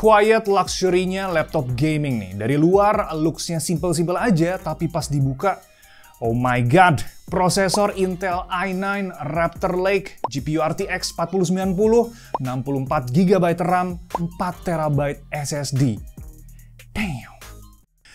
quiet luxury-nya laptop gaming nih. Dari luar looks-nya simple-simple aja, tapi pas dibuka, oh my god, prosesor Intel i9 Raptor Lake, GPU RTX 4090, 64GB RAM, 4TB SSD. Damn.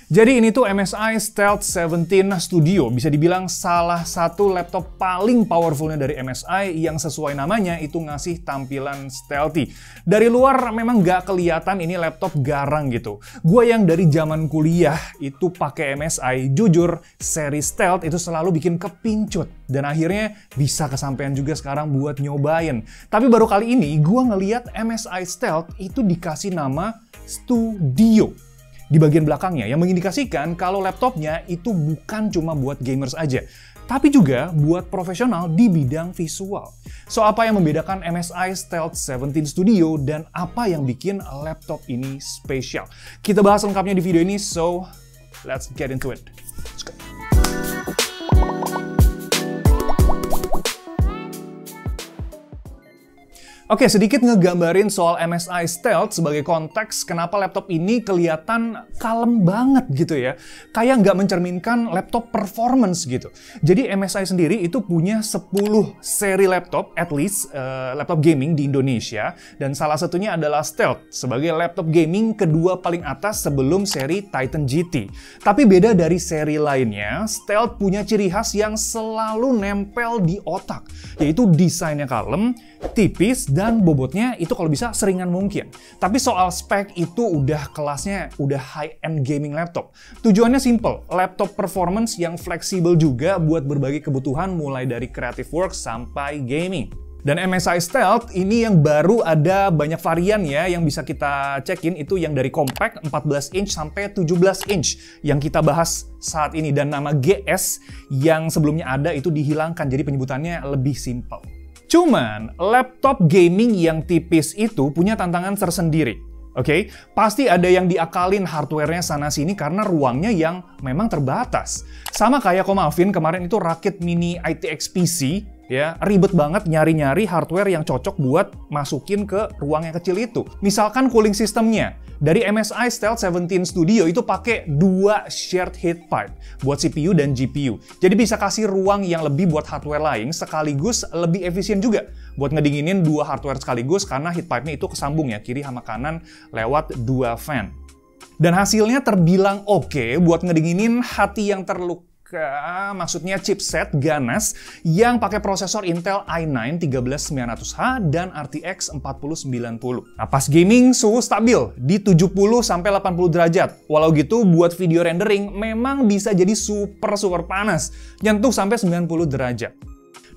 Jadi ini tuh MSI Stealth 17 Studio, bisa dibilang salah satu laptop paling powerfulnya dari MSI yang sesuai namanya itu ngasih tampilan stealthy. Dari luar memang nggak kelihatan ini laptop garang gitu. Gue yang dari zaman kuliah itu pakai MSI, jujur seri Stealth itu selalu bikin kepincut. Dan akhirnya bisa kesampaian juga sekarang buat nyobain. Tapi baru kali ini gue ngeliat MSI Stealth itu dikasih nama Studio di bagian belakangnya, yang mengindikasikan kalau laptopnya itu bukan cuma buat gamers aja, tapi juga buat profesional di bidang visual. So, apa yang membedakan MSI Stealth 17 Studio dan apa yang bikin laptop ini spesial? Kita bahas lengkapnya di video ini, so let's get into it. Let's go. Oke, sedikit ngegambarin soal MSI Stealth sebagai konteks kenapa laptop ini kelihatan kalem banget gitu ya. Kayak nggak mencerminkan laptop performance gitu. Jadi MSI sendiri itu punya 10 seri laptop, at least laptop gaming di Indonesia. Dan salah satunya adalah Stealth sebagai laptop gaming kedua paling atas sebelum seri Titan GT. Tapi beda dari seri lainnya, Stealth punya ciri khas yang selalu nempel di otak. Yaitu desainnya kalem, tipis, dan bobotnya itu kalau bisa seringan mungkin. Tapi soal spek itu udah kelasnya udah high-end gaming laptop. Tujuannya simple, laptop performance yang fleksibel juga buat berbagai kebutuhan mulai dari creative work sampai gaming. Dan MSI Stealth ini yang baru ada banyak varian ya yang bisa kita cekin, itu yang dari compact 14 inch sampai 17 inch yang kita bahas saat ini. Dan nama GS yang sebelumnya ada itu dihilangkan, jadi penyebutannya lebih simple. Cuman, laptop gaming yang tipis itu punya tantangan tersendiri. Oke, pasti ada yang diakalin hardware-nya sana-sini karena ruangnya yang memang terbatas. Sama kayak Komavin kemarin itu rakit mini ITX PC, ya, ribet banget nyari-nyari hardware yang cocok buat masukin ke ruang yang kecil itu. Misalkan cooling systemnya, dari MSI Stealth 17 Studio itu pakai 2 shared heat pipe buat CPU dan GPU. Jadi bisa kasih ruang yang lebih buat hardware lain sekaligus lebih efisien juga buat ngedinginin 2 hardware sekaligus karena heat pipe-nya itu kesambung ya, kiri sama kanan lewat 2 fan. Dan hasilnya terbilang oke buat ngedinginin hati yang terluka. Maksudnya chipset ganas yang pakai prosesor Intel i9 13900H dan RTX 4090. Nah, pas gaming suhu stabil di 70-80 derajat. Walau gitu buat video rendering memang bisa jadi super panas, nyentuh sampai 90 derajat.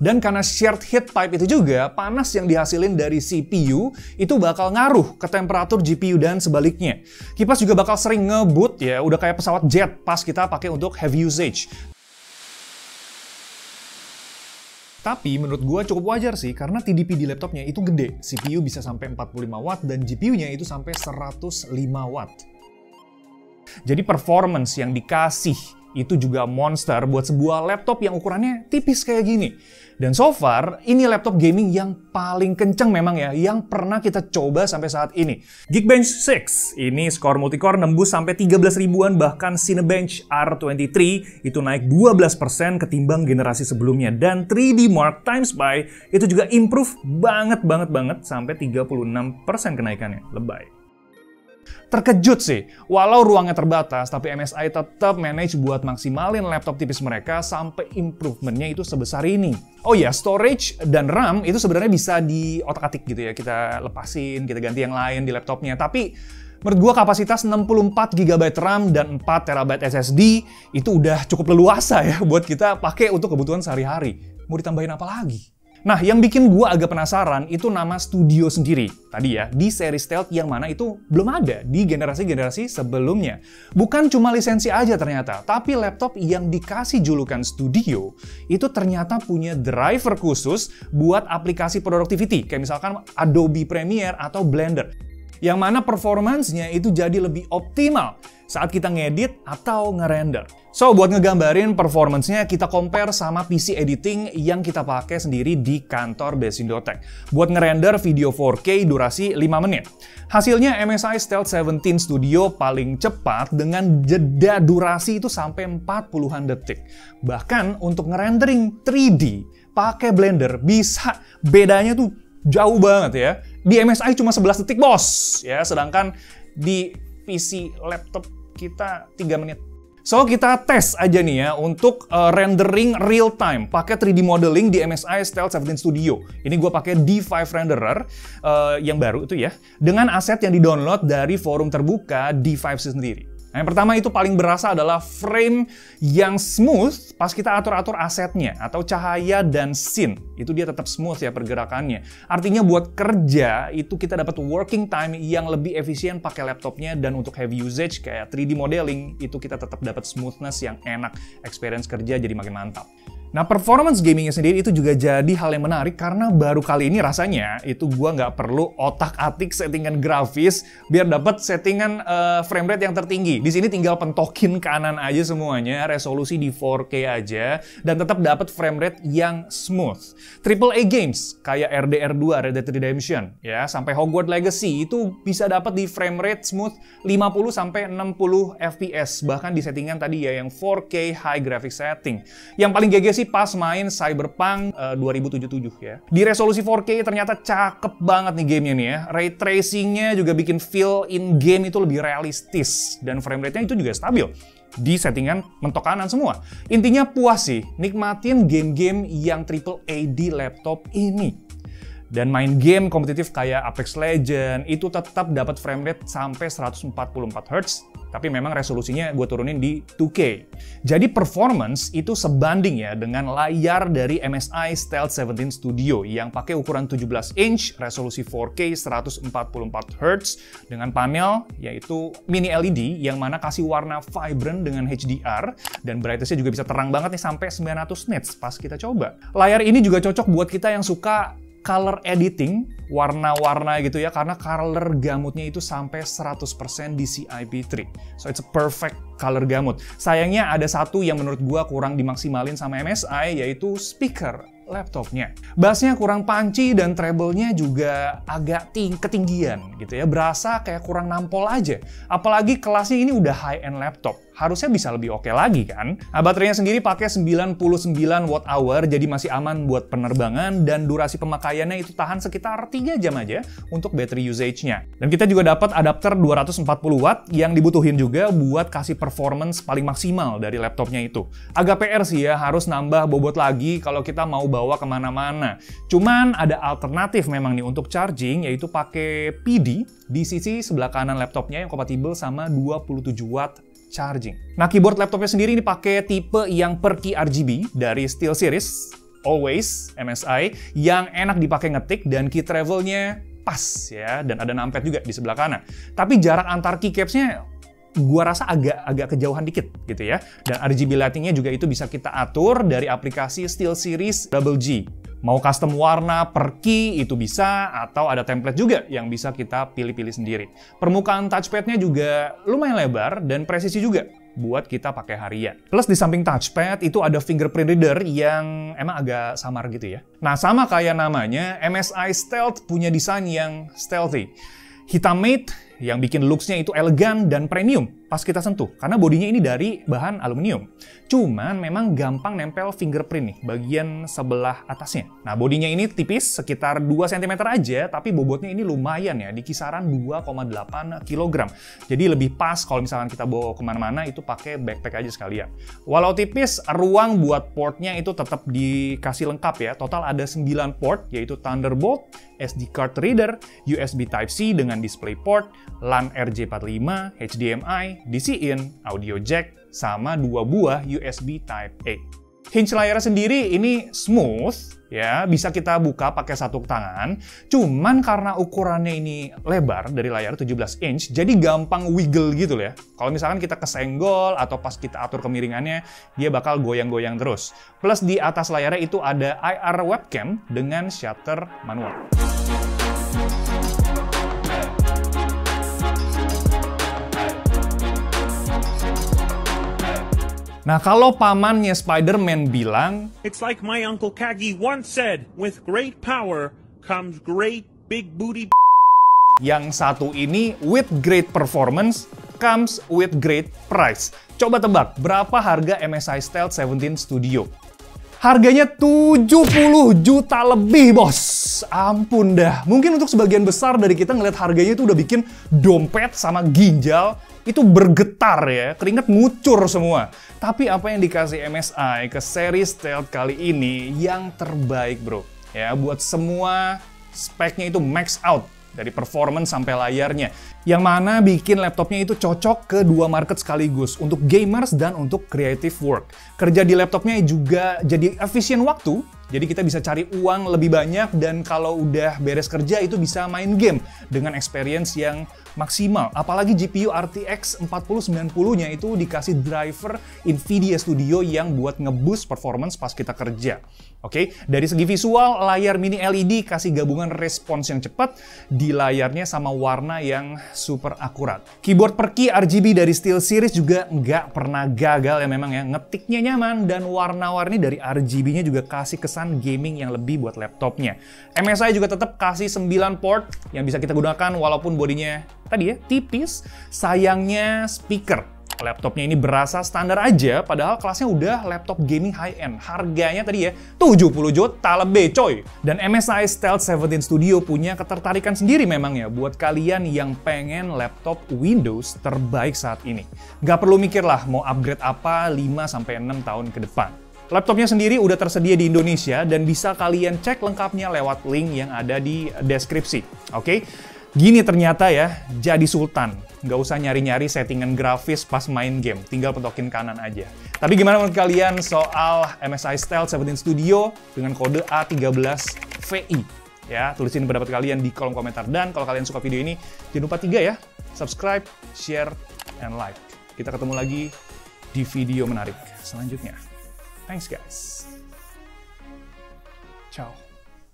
Dan karena shared heat pipe itu juga, panas yang dihasilin dari CPU itu bakal ngaruh ke temperatur GPU dan sebaliknya. Kipas juga bakal sering ngebut ya, udah kayak pesawat jet pas kita pakai untuk heavy usage. Tapi menurut gua cukup wajar sih, karena TDP di laptopnya itu gede. CPU bisa sampai 45 watt dan GPU-nya itu sampai 105 watt. Jadi performance yang dikasih itu juga monster buat sebuah laptop yang ukurannya tipis kayak gini. Dan so far, ini laptop gaming yang paling kenceng memang ya, yang pernah kita coba sampai saat ini. Geekbench 6, ini skor multicore nembus sampai 13 ribuan, bahkan Cinebench R23 itu naik 12% ketimbang generasi sebelumnya. Dan 3D Mark Time Spy itu juga improve banget sampai 36% kenaikannya. Lebay. Terkejut sih, walau ruangnya terbatas, tapi MSI tetap manage buat maksimalin laptop tipis mereka sampai improvementnya itu sebesar ini. Oh ya, storage dan RAM itu sebenarnya bisa diotak-atik gitu ya, kita lepasin, kita ganti yang lain di laptopnya. Tapi menurut gua kapasitas 64GB RAM dan 4TB SSD itu udah cukup leluasa ya buat kita pakai untuk kebutuhan sehari-hari. Mau ditambahin apa lagi? Nah, yang bikin gua agak penasaran itu nama Studio sendiri. Tadi ya, di seri Stealth yang mana itu belum ada di generasi-generasi sebelumnya. Bukan cuma lisensi aja ternyata, tapi laptop yang dikasih julukan Studio itu ternyata punya driver khusus buat aplikasi productivity, kayak misalkan Adobe Premiere atau Blender. yang mana performance-nya itu jadi lebih optimal saat kita ngedit atau ngerender. So, buat ngegambarin performance-nya, kita compare sama PC editing yang kita pakai sendiri di kantor Best Indotech. Buat ngerender video 4K durasi 5 menit. Hasilnya MSI Stealth 17 Studio paling cepat dengan jeda durasi itu sampai 40-an detik. Bahkan untuk ngerendering 3D pakai Blender bisa bedanya tuh jauh banget ya. Di MSI cuma 11 detik, bos. Ya, sedangkan di PC laptop kita 3 menit. So, kita tes aja nih ya untuk rendering real time pakai 3D modeling di MSI Stealth 17 Studio. Ini gue pakai D5 renderer yang baru itu ya, dengan aset yang di-download dari forum terbuka D5 sendiri. Nah, yang pertama itu paling berasa adalah frame yang smooth pas kita atur-atur asetnya atau cahaya dan scene. Itu dia tetap smooth ya pergerakannya. Artinya buat kerja itu kita dapat working time yang lebih efisien pakai laptopnya, dan untuk heavy usage kayak 3D modeling itu kita tetap dapat smoothness yang enak. Experience kerja jadi makin mantap. Nah, performance gamingnya sendiri itu juga jadi hal yang menarik karena baru kali ini rasanya itu gua nggak perlu otak-atik settingan grafis biar dapat settingan frame rate yang tertinggi. Di sini tinggal pentokin kanan aja semuanya, resolusi di 4K aja, dan tetap dapat frame rate yang smooth. AAA games kayak RDR2, Red Dead Redemption, ya, sampai Hogwarts Legacy itu bisa dapat di frame rate smooth 50 sampai 60 FPS, bahkan di settingan tadi ya yang 4K high graphic setting. Yang paling GG pas main Cyberpunk 2077 ya. Di resolusi 4K ternyata cakep banget nih gamenya nih ya. Ray tracingnya juga bikin feel in game itu lebih realistis, dan frame rate-nya itu juga stabil di settingan mentok kanan semua. Intinya puas sih, nikmatin game-game yang AAA di laptop ini. Dan main game kompetitif kayak Apex Legends itu tetap dapat frame rate sampai 144 Hz, tapi memang resolusinya gue turunin di 2K. Jadi performance itu sebanding ya dengan layar dari MSI Stealth 17 Studio yang pakai ukuran 17 inch, resolusi 4K 144 Hz dengan panel yaitu mini LED yang mana kasih warna vibrant dengan HDR, dan brightness-nya juga bisa terang banget nih sampai 900 nits pas kita coba. Layar ini juga cocok buat kita yang suka color editing, warna-warna gitu ya, karena color gamutnya itu sampai 100% DCI-P3. So it's a perfect color gamut. Sayangnya ada satu yang menurut gua kurang dimaksimalin sama MSI, yaitu speaker laptopnya. Bassnya kurang punchy dan treble-nya juga agak ketinggian gitu ya, berasa kayak kurang nampol aja. Apalagi kelasnya ini udah high-end laptop, harusnya bisa lebih oke lagi kan? Nah, baterainya sendiri pakai 99 Wh, jadi masih aman buat penerbangan, dan durasi pemakaiannya itu tahan sekitar 3 jam aja untuk battery usage-nya. Dan kita juga dapat adapter 240 Watt yang dibutuhin juga buat kasih performance paling maksimal dari laptopnya itu. Agak PR sih ya, harus nambah bobot lagi kalau kita mau bawa kemana-mana. Cuman ada alternatif memang nih untuk charging, yaitu pakai PD di sisi sebelah kanan laptopnya yang kompatibel sama 27 Watt charging. Nah, keyboard laptopnya sendiri ini pakai tipe yang per key RGB dari SteelSeries Always MSI yang enak dipakai ngetik, dan key travelnya pas ya, dan ada numpad juga di sebelah kanan. Tapi jarak antar keycaps-nya gua rasa agak kejauhan dikit gitu ya. Dan RGB lighting-nya juga itu bisa kita atur dari aplikasi SteelSeries Double G. Mau custom warna per key itu bisa, atau ada template juga yang bisa kita pilih-pilih sendiri. Permukaan touchpad-nya juga lumayan lebar dan presisi juga buat kita pakai harian. Plus di samping touchpad itu ada fingerprint reader yang emang agak samar gitu ya. Nah, sama kayak namanya, MSI Stealth punya desain yang stealthy. Hitam matte yang bikin looks-nya itu elegan dan premium pas kita sentuh, karena bodinya ini dari bahan aluminium. Cuman memang gampang nempel fingerprint nih bagian sebelah atasnya. Nah, bodinya ini tipis sekitar 2 cm aja, tapi bobotnya ini lumayan ya, di kisaran 2,8 kg. Jadi lebih pas kalau misalkan kita bawa kemana-mana itu pakai backpack aja sekalian. Walau tipis, ruang buat portnya itu tetap dikasih lengkap ya. Total ada 9 port, yaitu Thunderbolt, SD card reader, USB Type-C dengan DisplayPort, LAN RJ45, HDMI, DC-in, audio jack, sama 2 buah USB Type-A. Hinge layarnya sendiri ini smooth, ya, bisa kita buka pakai satu tangan. Cuman karena ukurannya ini lebar dari layar 17 inch, jadi gampang wiggle gitu ya. Kalau misalkan kita kesenggol atau pas kita atur kemiringannya, dia bakal goyang-goyang terus. Plus di atas layarnya itu ada IR webcam dengan shutter manual. Nah, kalau pamannya Spider-Man bilang, It's like my Uncle Kagi once said, with great power comes great big booty. yang satu ini with great performance comes with great price. Coba tebak, berapa harga MSI Stealth 17 Studio? Harganya 70 juta lebih, bos. Ampun dah. Mungkin untuk sebagian besar dari kita ngeliat harganya itu udah bikin dompet sama ginjal itu bergetar ya, keringat ngucur semua. Tapi apa yang dikasih MSI ke seri Stealth kali ini yang terbaik, bro. Ya, buat semua speknya itu max out. Dari performance sampai layarnya. Yang mana bikin laptopnya itu cocok ke dua market sekaligus. Untuk gamers dan untuk creative work. Kerja di laptopnya juga jadi efisien waktu. Jadi kita bisa cari uang lebih banyak dan kalau udah beres kerja itu bisa main game dengan experience yang maksimal. Apalagi GPU RTX 4090-nya itu dikasih driver Nvidia Studio yang buat ngeboost performance pas kita kerja. Oke, dari segi visual, layar mini LED kasih gabungan respons yang cepat di layarnya sama warna yang super akurat. Keyboard perki RGB dari SteelSeries juga nggak pernah gagal ya memang ya. Ngetiknya nyaman dan warna-warni dari RGB-nya juga kasih kesan gaming yang lebih buat laptopnya. MSI juga tetap kasih 9 port yang bisa kita gunakan walaupun bodinya tadi ya tipis. Sayangnya speaker. Laptopnya ini berasa standar aja, padahal kelasnya udah laptop gaming high-end. Harganya tadi ya, 70 juta lebih coy. Dan MSI Stealth 17 Studio punya ketertarikan sendiri memang ya, buat kalian yang pengen laptop Windows terbaik saat ini. Nggak perlu mikir lah mau upgrade apa 5-6 tahun ke depan. Laptopnya sendiri udah tersedia di Indonesia dan bisa kalian cek lengkapnya lewat link yang ada di deskripsi. Oke? Gini ternyata ya, jadi sultan. Nggak usah nyari-nyari settingan grafis pas main game, tinggal pentokin kanan aja. Tapi gimana menurut kalian soal MSI Stealth 17 Studio dengan kode A13VI? Ya, tulisin pendapat kalian di kolom komentar. Dan kalau kalian suka video ini, jangan lupa 3 ya, subscribe, share, and like. Kita ketemu lagi di video menarik selanjutnya. Thanks guys. Ciao.